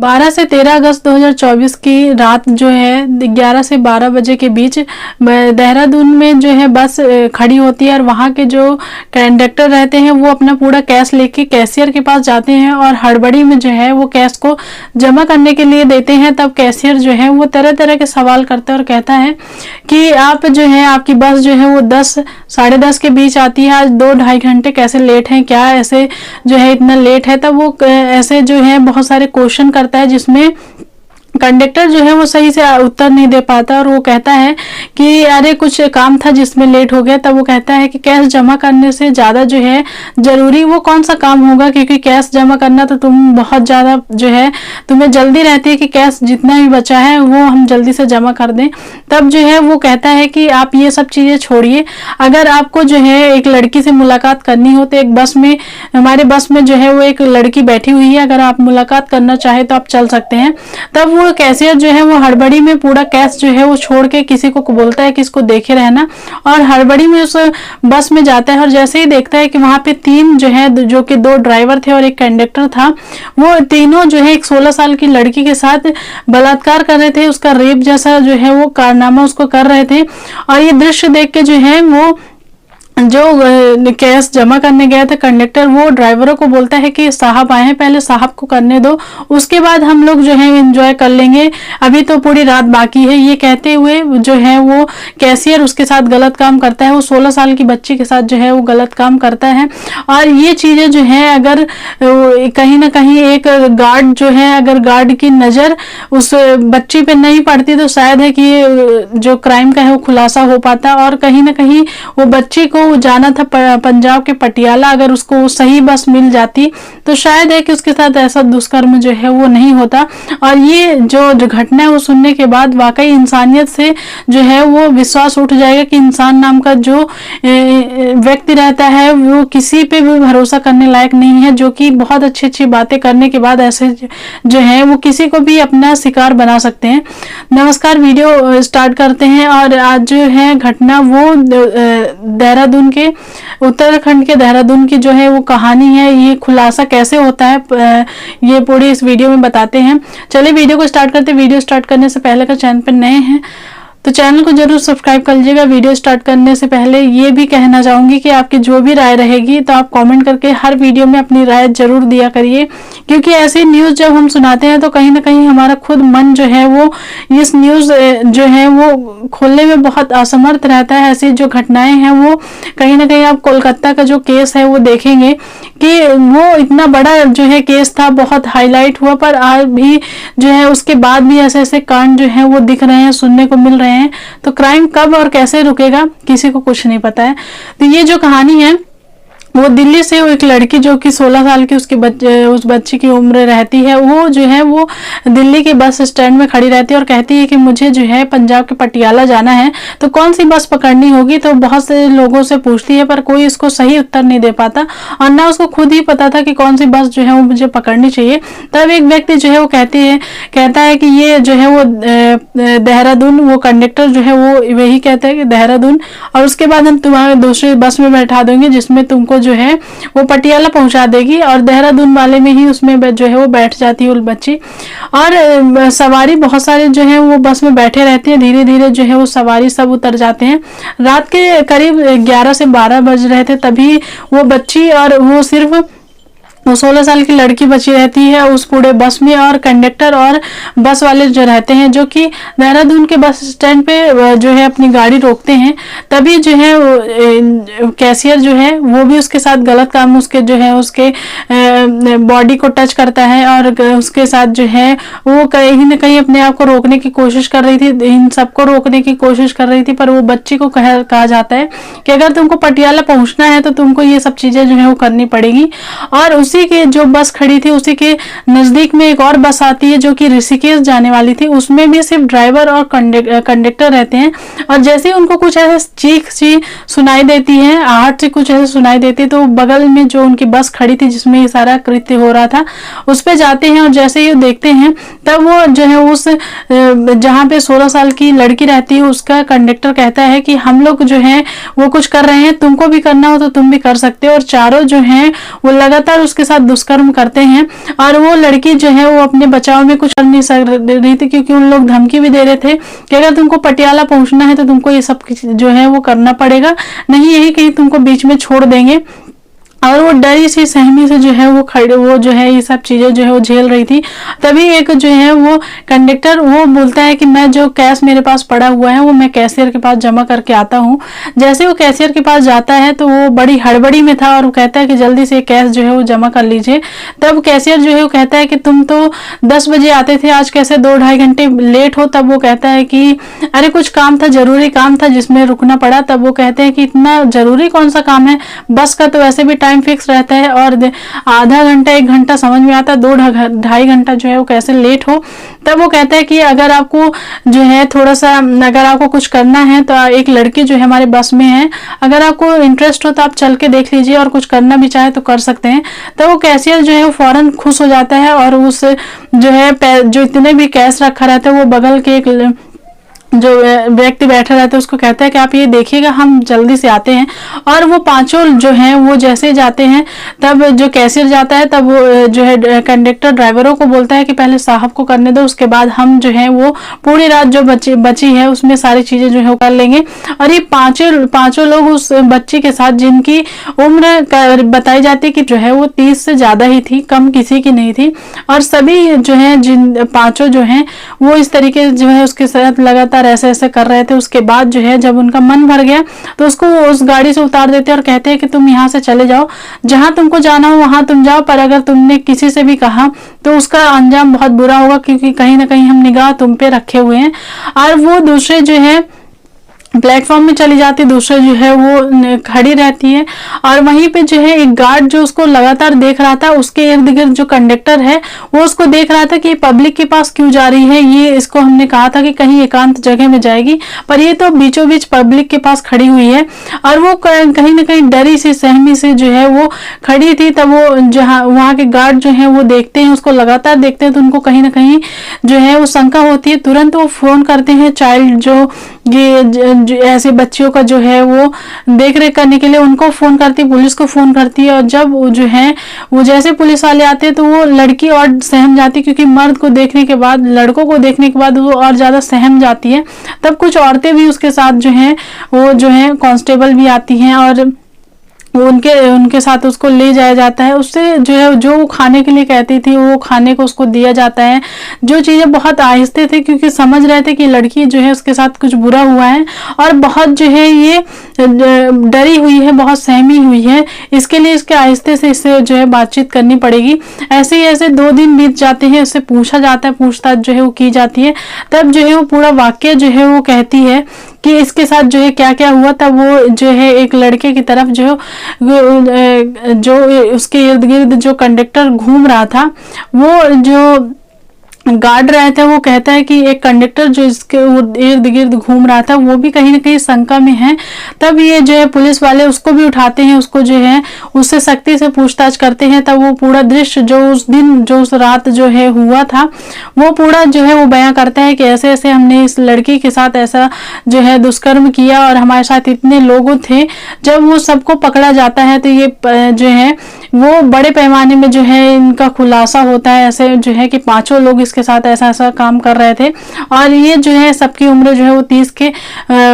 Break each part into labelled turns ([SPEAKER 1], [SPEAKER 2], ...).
[SPEAKER 1] 12 से 13 अगस्त 2024 की रात जो है 11 से 12 बजे के बीच देहरादून में जो है बस खड़ी होती है और वहाँ के जो कंडक्टर रहते हैं वो अपना पूरा कैश लेके कैशियर के पास जाते हैं और हड़बड़ी में जो है वो कैश को जमा करने के लिए देते हैं। तब कैशियर जो है वो तरह तरह के सवाल करता है और कहता है कि आप जो है आपकी बस जो है वो 10 साढ़े 10 के बीच आती है, आज 2-2.5 घंटे कैसे लेट हैं, क्या ऐसे जो है इतना लेट है। तब वो ऐसे जो है बहुत सारे क्वेश्चन करता है जिसमें कंडक्टर जो है वो सही से उत्तर नहीं दे पाता और वो कहता है कि अरे कुछ काम था जिसमें लेट हो गया। तब वो कहता है कि कैश जमा करने से ज़्यादा जो है ज़रूरी वो कौन सा काम होगा, क्योंकि कैश जमा करना तो तुम बहुत ज़्यादा जो है तुम्हें जल्दी रहती है कि कैश जितना भी बचा है वो हम जल्दी से जमा कर दें। तब जो है वो कहता है कि आप ये सब चीज़ें छोड़िए, अगर आपको जो है एक लड़की से मुलाकात करनी हो तो एक बस में हमारे बस में जो है वो एक लड़की बैठी हुई है, अगर आप मुलाकात करना चाहे तो आप चल सकते हैं। तब वो कैशियर जो है वो हड़बड़ी में पूरा कैश जो है वो छोड़ के किसी को बोलता है कि इसको देखे रहना और हड़बड़ी में उस बस में जाता है और जैसे ही देखता है कि वहां पे 3 जो है जो कि 2 ड्राइवर थे और एक कंडक्टर था, वो तीनों जो है एक 16 साल की लड़की के साथ बलात्कार कर रहे थे, उसका रेप जैसा जो है वो कारनामा उसको कर रहे थे। और ये दृश्य देख के जो है वो जो कैश जमा करने गया था कंडक्टर वो ड्राइवरों को बोलता है कि साहब आए हैं, पहले साहब को करने दो, उसके बाद हम लोग जो है एंजॉय कर लेंगे, अभी तो पूरी रात बाकी है। ये कहते हुए जो है वो कैशियर उसके साथ गलत काम करता है, वो 16 साल की बच्ची के साथ जो है वो गलत काम करता है। और ये चीज़ें जो है अगर कहीं ना कहीं एक गार्ड जो है अगर गार्ड की नज़र उस बच्ची पे नहीं पड़ती तो शायद है कि जो क्राइम का है वो खुलासा हो पाता। और कहीं ना कहीं वो बच्ची को जाना था पंजाब के पटियाला, अगर उसको सही बस मिल जाती तो शायद है कि उसके साथ ऐसा दुष्कर्म जो है वो नहीं होता। और ये जो घटना है वो सुनने के बाद वाकई इंसानियत से जो है वो विश्वास उठ जाएगा कि इंसान नाम का जो व्यक्ति रहता है वो किसी पे भी भरोसा करने लायक नहीं है, जो कि बहुत अच्छी अच्छी बातें करने के बाद ऐसे जो है वो किसी को भी अपना शिकार बना सकते हैं। नमस्कार, वीडियो स्टार्ट करते हैं। और आज जो है घटना वो देहरादून के उत्तराखंड के देहरादून की जो है वो कहानी है, ये खुलासा कैसे होता है ये पूरी इस वीडियो में बताते हैं। चलिए वीडियो को स्टार्ट करते हैं। वीडियो स्टार्ट करने से पहले अगर चैनल पर नए हैं तो चैनल को जरूर सब्सक्राइब कर लीजिएगा। वीडियो स्टार्ट करने से पहले ये भी कहना चाहूंगी कि आपकी जो भी राय रहेगी तो आप कमेंट करके हर वीडियो में अपनी राय जरूर दिया करिए, क्योंकि ऐसी न्यूज़ जब हम सुनाते हैं तो कहीं ना कहीं हमारा खुद मन जो है वो इस न्यूज़ जो है वो खोलने में बहुत असमर्थ रहता है। ऐसी जो घटनाएं हैं वो कहीं ना कहीं आप कोलकाता का जो केस है वो देखेंगे कि वो इतना बड़ा जो है केस था, बहुत हाईलाइट हुआ, पर आज भी जो है उसके बाद भी ऐसे ऐसे कांड जो है वो दिख रहे हैं, सुनने को मिल रहे हैं। तो क्राइम कब और कैसे रुकेगा किसी को कुछ नहीं पता है। तो ये जो कहानी है वो दिल्ली से एक लड़की जो कि 16 साल की उस बच्ची की उम्र रहती है, वो जो है वो दिल्ली के बस स्टैंड में खड़ी रहती है और कहती है कि मुझे जो है पंजाब के पटियाला जाना है, तो कौन सी बस पकड़नी होगी। तो बहुत से लोगों से पूछती है पर कोई इसको सही उत्तर नहीं दे पाता और ना उसको खुद ही पता था कि कौन सी बस जो है वो मुझे पकड़नी चाहिए। तब एक व्यक्ति जो है वो कहता है कि ये जो है वो देहरादून, वो कंडक्टर जो है वो वही कहता है कि देहरादून, और उसके बाद हम तुम्हारे दूसरी बस में बैठा देंगे जिसमें तुमको जो है वो पटियाला पहुंचा देगी। और देहरादून वाले में ही उसमें जो है वो बैठ जाती है वो बच्ची। और सवारी बहुत सारे जो है वो बस में बैठे रहते हैं, धीरे धीरे जो है वो सवारी सब उतर जाते हैं। रात के करीब 11 से 12 बज रहे थे, तभी वो बच्ची और वो सिर्फ वो 16 साल की लड़की बची रहती है उस पूरे बस में। और कंडक्टर और बस वाले जो रहते हैं जो कि देहरादून के बस स्टैंड पे जो है अपनी गाड़ी रोकते हैं, तभी जो है कैशियर जो है वो भी उसके साथ गलत काम उसके जो है उसके बॉडी को टच करता है और उसके साथ जो है वो कहीं ना कहीं अपने आप को रोकने की कोशिश कर रही थी, इन सबको रोकने की कोशिश कर रही थी। पर वो बच्ची को कहा जाता है कि अगर तुमको पटियाला पहुंचना है तो तुमको ये सब चीजें जो है वो करनी पड़ेगी। और उसी के जो बस खड़ी थी उसी के नजदीक में एक और बस आती है जो कि ऋषिकेश जाने वाली थी, उसमें भी सिर्फ ड्राइवर और कंडक्टर रहते हैं। और जैसे ही उनको कुछ ऐसे चीख सी सुनाई देती है, आहट से कुछ ऐसे सुनाई देती है, तो बगल में जो उनकी बस खड़ी थी जिसमें ये सारा कृत्य हो रहा था उस पे जाते हैं। और जैसे ही देखते हैं तब वो जो है उस जहाँ पे 16 साल की लड़की रहती है उसका कंडक्टर कहता है कि हम लोग जो है वो कुछ कर रहे हैं, तुमको भी करना हो तो तुम भी कर सकते हो। और चारों जो है वो लगातार उसके उसके साथ दुष्कर्म करते हैं। और वो लड़की जो है वो अपने बचाव में कुछ कर नहीं सक रही थी, क्योंकि उन लोग धमकी भी दे रहे थे कि अगर तुमको पटियाला पहुंचना है तो तुमको ये सब जो है वो करना पड़ेगा, नहीं यही कहीं तुमको बीच में छोड़ देंगे। और वो डरी सी सहमी से जो है वो खड़े, वो जो है ये सब चीजें जो है वो झेल रही थी। तभी एक जो है वो कंडक्टर वो बोलता है कि मैं जो कैश मेरे पास पड़ा हुआ है वो मैं कैशियर के पास जमा करके आता हूँ। जैसे वो कैशियर के पास जाता है तो वो बड़ी हड़बड़ी में था और वो कहता है कि जल्दी से कैश जो है वो जमा कर लीजिए। तब कैशियर जो है वो कहता है कि तुम तो 10 बजे आते थे, आज कैसे 2-2.5 घंटे लेट हो। तब वो कहता है कि अरे कुछ काम था, जरूरी काम था जिसमें रुकना पड़ा। तब वो कहते हैं कि इतना जरूरी कौन सा काम है, बस का तो वैसे भी टाइम फिक्स रहता है और आधा घंटा 1 घंटा समझ में आता, 2-2.5 घंटा जो है वो कैसे लेट हो। तब वो कहता है कि अगर आपको जो है थोड़ा सा, अगर आपको कुछ करना है तो एक लड़की जो है हमारे बस में है, अगर आपको इंटरेस्ट हो तो आप चल के देख लीजिए और कुछ करना भी चाहे तो कर सकते हैं। तो वो कैशियर जो है वो फौरन खुश हो जाता है और उस जो है जो इतने भी कैश रखा रहता है वो बगल के एक जो व्यक्ति बैठा रहता है उसको कहता है कि आप ये देखिएगा, हम जल्दी से आते हैं। और वो पांचों जो हैं वो जैसे जाते हैं तब जो कैशियर जाता है तब वो जो है कंडक्टर ड्राइवरों को बोलता है कि पहले साहब को करने दो, उसके बाद हम जो है वो पूरी रात जो बची है उसमें सारी चीजें जो है कर लेंगे। और ये पांचों लोग उस बच्ची के साथ, जिनकी उम्र बताई जाती कि जो है वो 30 से ज्यादा ही थी, कम किसी की नहीं थी। और सभी जो है जिन पांचों जो हैं वो इस तरीके जो है उसके साथ लगातार ऐसे ऐसे कर रहे थे। उसके बाद जो है जब उनका मन भर गया तो उसको उस गाड़ी से उतार देते हैं और कहते हैं कि तुम यहाँ से चले जाओ, जहां तुमको जाना हो वहां तुम जाओ, पर अगर तुमने किसी से भी कहा तो उसका अंजाम बहुत बुरा होगा, क्योंकि कहीं ना कहीं हम निगाह तुम पे रखे हुए हैं। और वो दूसरे जो है प्लेटफॉर्म में चली जाती, दूसरे जो है वो खड़ी रहती है। और वहीं पे जो है एक गार्ड जो उसको लगातार देख रहा था, उसके इर्द गिर्द जो कंडक्टर है वो उसको देख रहा था कि पब्लिक के पास क्यों जा रही है, ये इसको हमने कहा था कि कहीं एकांत जगह में जाएगी, पर ये तो बीचों बीच पब्लिक के पास खड़ी हुई है। और वो कहीं ना कहीं डरी सी सहमी से जो है वो खड़ी थी। तब वो जहाँ वहाँ के गार्ड जो है वो देखते हैं, उसको लगातार देखते हैं, तो उनको कहीं ना कहीं जो है वो शंका होती है। तुरंत वो फोन करते हैं चाइल्ड जो ये ऐसे बच्चियों का जो है वो देख रेख करने के लिए, उनको फोन करती, पुलिस को फोन करती है। और जब वो जो है वो जैसे पुलिस वाले आते हैं तो वो लड़की और सहम जाती, क्योंकि मर्द को देखने के बाद, लड़कों को देखने के बाद वो और ज्यादा सहम जाती है। तब कुछ औरतें भी उसके साथ जो है वो जो है कांस्टेबल भी आती हैं और उनके साथ उसको ले जाया जाता है। उससे जो है जो वो खाने के लिए कहती थी वो खाने को उसको दिया जाता है। जो चीजें बहुत आहिस्ते थे, क्योंकि समझ रहे थे कि लड़की जो है उसके साथ कुछ बुरा हुआ है और बहुत जो है ये डरी हुई है, बहुत सहमी हुई है, इसके लिए इसके आहिस्ते से इससे जो है बातचीत करनी पड़ेगी। ऐसे ही ऐसे 2 दिन बीत जाते हैं, उससे पूछा जाता है, पूछताछ जो है वो की जाती है। तब जो है वो पूरा वाक्य जो है वो कहती है कि इसके साथ जो है क्या क्या हुआ। तब वो जो है एक लड़के की तरफ जो उसके इर्द गिर्द जो कंडक्टर घूम रहा था, वो जो गार्ड रहे थे, वो कहता है कि एक कंडक्टर जो इसके इर्द गिर्द घूम रहा था वो भी कहीं ना कहीं शंका में है। तब ये जो है पुलिस वाले उसको भी उठाते हैं, उसको जो है उससे सख्ती से पूछताछ करते हैं। तब वो पूरा दृश्य जो उस दिन जो उस रात जो है हुआ था वो पूरा जो है वो बयां करता है कि ऐसे ऐसे हमने इस लड़की के साथ ऐसा जो है दुष्कर्म किया और हमारे साथ इतने लोग थे। जब वो सबको पकड़ा जाता है तो ये जो है वो बड़े पैमाने में जो है इनका खुलासा होता है, ऐसे जो है कि 5 लोग इसके साथ ऐसा ऐसा काम कर रहे थे। और ये जो है सबकी उम्र जो है वो 30 के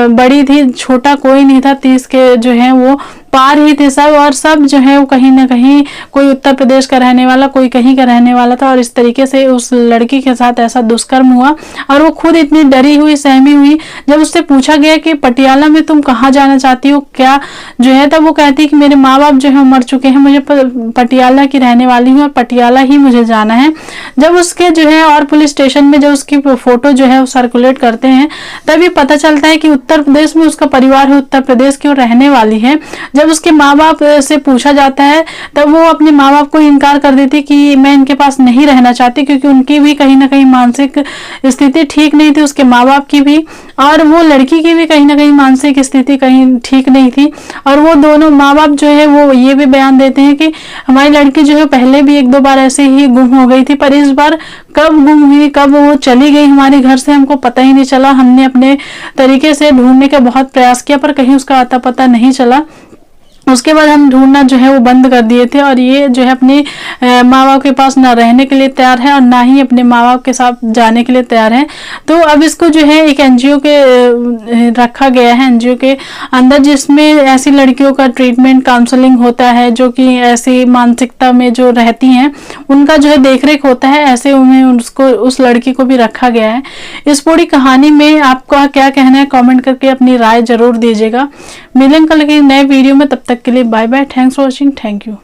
[SPEAKER 1] बड़ी थी, छोटा कोई नहीं था, 30 के जो है वो पार ही थे सब। और सब जो है वो कहीं ना कहीं, कोई उत्तर प्रदेश का रहने वाला, कोई कहीं का रहने वाला था। और इस तरीके से उस लड़की के साथ ऐसा दुष्कर्म हुआ और वो खुद इतनी डरी हुई, सहमी हुई। जब उससे पूछा गया कि पटियाला में तुम कहाँ जाना चाहती हो क्या जो है, तब वो कहती है कि मेरे माँ बाप जो है मर चुके हैं, मुझे पटियाला की रहने वाली हूँ और पटियाला ही मुझे जाना है। जब उसके जो है और पुलिस स्टेशन में जब उसकी फोटो जो है वो सर्कुलेट करते हैं तभी पता चलता है कि उत्तर प्रदेश में उसका परिवार है, उत्तर प्रदेश की वो रहने वाली है। जब उसके माँ बाप से पूछा जाता है तब वो अपने माँ बाप को इनकार कर देती कि मैं इनके पास नहीं रहना चाहती, क्योंकि उनकी भी कहीं ना कहीं मानसिक स्थिति ठीक नहीं थी, उसके माँ बाप की भी और वो लड़की की भी कहीं ना कहीं मानसिक स्थिति कहीं ठीक नहीं थी। और वो दोनों माँ बाप जो है वो ये भी बयान देते हैं कि हमारी लड़की जो है पहले भी 1-2 बार ऐसे ही गुम हो गई थी, पर इस बार कब गुम हुई, कब वो चली गई हमारे घर से, हमको पता ही नहीं चला। हमने अपने तरीके से ढूंढने का बहुत प्रयास किया पर कहीं उसका अता पता नहीं चला। उसके बाद हम ढूंढना जो है वो बंद कर दिए थे, और ये जो है अपने माँ बाप के पास ना रहने के लिए तैयार है और ना ही अपने माँ बाप के साथ जाने के लिए तैयार है। तो अब इसको जो है एक एनजीओ के रखा गया है, एनजीओ के अंदर, जिसमें ऐसी लड़कियों का ट्रीटमेंट काउंसलिंग होता है जो कि ऐसी मानसिकता में जो रहती हैं, उनका जो है देखरेख होता है। ऐसे उन्हें उसको उस लड़की को भी रखा गया है। इस पूरी कहानी में आपका क्या कहना है, कमेंट करके अपनी राय जरूर दीजिएगा। मिलेंगे कल के नए वीडियो में, तब तक के लिए bye bye. Thanks for watching. Thank you.